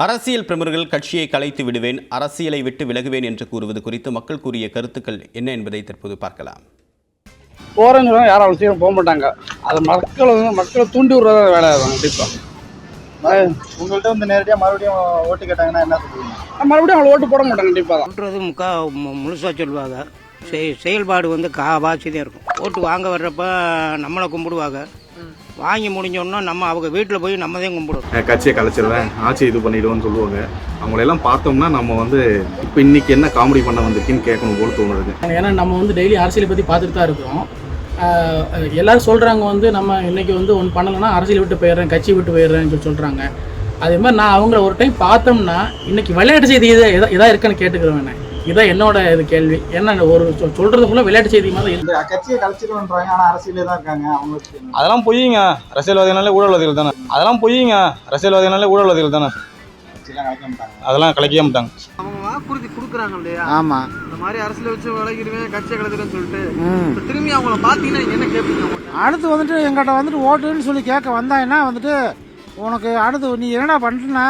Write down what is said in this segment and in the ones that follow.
அரசியல் பிரமுகர்கள் கட்சியை கலைத்து விடுவேன், அரசியலை விட்டு விலகுவேன் என்று கூறுவது குறித்து மக்கள் கூறிய கருத்துக்கள் என்ன என்பதை தற்போது பார்க்கலாம். போறேன்னு யாரும் அவசியம் போக மாட்டாங்க. அது மக்களை தூண்டி விடுறத வேலை தான். கண்டிப்பாக உங்கள்கிட்ட வந்து நேரடியாக மறுபடியும் ஓட்டு கேட்டாங்கன்னா என்ன சொல்லுவீங்க? மறுபடியும் அவங்க ஓட்டு போட மாட்டாங்க. கண்டிப்பாக தான் சொல்கிறது முழுசாக சொல்லுவாங்க. செயல்பாடு வந்து காவாசி தான் இருக்கும். ஓட்டு வாங்க வர்றப்ப நம்மளை கும்பிடுவாங்க. வாங்கி முடிஞ்சோன்னா நம்ம அவங்க வீட்டில் போய் நம்ம தான் கும்பிடுவோம். கட்சியை கலைச்சிடுவேன், ஆட்சி இது பண்ணிடுவோன்னு சொல்லுவாங்க. அவங்களெல்லாம் பார்த்தோம்னா நம்ம வந்து இப்போ இன்னைக்கு என்ன காமெடி பண்ண வந்திருக்குன்னு கேட்கணும் போல தோணுது. ஏன்னா நம்ம வந்து டெய்லி அரசியலை பற்றி பார்த்துட்டு தான் இருக்கிறோம். எல்லோரும் சொல்கிறாங்க வந்து நம்ம இன்றைக்கி வந்து ஒன்று பண்ணலைன்னா அரசியல் விட்டு போயிடுறேன், கட்சி விட்டு போயிடுறேன்னு சொல்கிறாங்க. அதே மாதிரி நான் அவங்கள ஒரு டைம் பார்த்தோம்னா இன்றைக்கி விளையாட்டு செய்தி எதாக இருக்குன்னு கேட்டுக்கிறேன். இதான் என்னோட இது கேள்வி. ஏன்னா ஒரு சொல்கிறதுக்குள்ள விளையாட்டு செய்தி மாதிரி இந்த கட்சியை கலைச்சிடுன்றாங்க, ஆனால் அரசியலே தான் இருக்காங்க. அவங்களுக்கு அதெல்லாம் பொய்யுங்க. அரசியல்வாதிகளாலே ஊழல்வாதிகள் தானே. அதெல்லாம் பொய்யுங்க. அரசியல்வாதிகளாலே ஊழல்வாதிகள் தானே. அதெல்லாம் கலைக்கவே மாட்டாங்க. அவங்க வாக்குறுதி கொடுக்குறாங்க இல்லையா? ஆமா, இந்த மாதிரி அரசியல் வச்சு விளைக்கிறேன், கட்சியை கலைக்கிறேன்னு சொல்லிட்டு திரும்பி அவங்கள பார்த்தீங்கன்னா என்ன கேட்பீங்க? அடுத்து வந்துட்டு எங்கிட்ட வந்துட்டு ஓட்டுன்னு சொல்லி கேட்க வந்தாங்கன்னா வந்துட்டு உனக்கு அடுத்து நீ என்னடா பண்ணுறனா,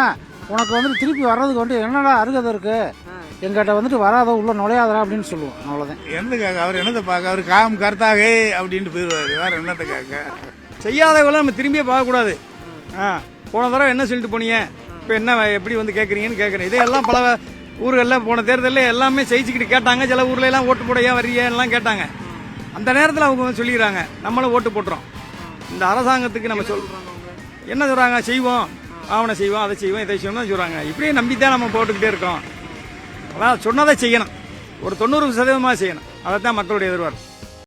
உனக்கு வந்துட்டு திருப்பி வர்றதுக்கு வந்துட்டு என்னடா அருகதை இருக்கு, எங்கிட்ட வந்துட்டு வராத உள்ள நுழையாதரா அப்படின்னு சொல்லுவோம். அவ்வளோதான். என்னதுக்காக அவர் என்னத்தை பார்க்க, அவர் காம் கருத்தாக அப்படின்ட்டு போயிடுவார். வேறு என்னத்துக்காக செய்யாதவெல்லாம் நம்ம திரும்பியே பார்க்கக்கூடாது. போன தடவை என்ன சொல்லிட்டு போனீங்க, இப்போ என்ன எப்படி வந்து கேட்குறீங்கன்னு கேட்குறேன். இதையெல்லாம் பல ஊர்களில் போன தேர்தலில் எல்லாமே செய்திக்கிட்டு கேட்டாங்க. சில ஊரில் எல்லாம் ஓட்டு போட ஏன் வர்றீங்கலாம் கேட்டாங்க. அந்த நேரத்தில் அவங்க வந்து சொல்லிடுறாங்க, நம்மளும் ஓட்டு போட்டுறோம். இந்த அரசாங்கத்துக்கு நம்ம சொல்கிறோம். என்ன சொல்கிறாங்க, செய்வோம், ஆவணை செய்வோம், அதை செய்வோம், இதை செய்வோம் தான் சொல்கிறாங்க. இப்படியே நம்பித்தான் நம்ம போட்டுக்கிட்டே இருக்கோம். அதான் சொன்னதை செய்யணும். ஒரு 90% செய்யணும். அதை தான் மக்களுடைய எதிர்பார்ப்பு.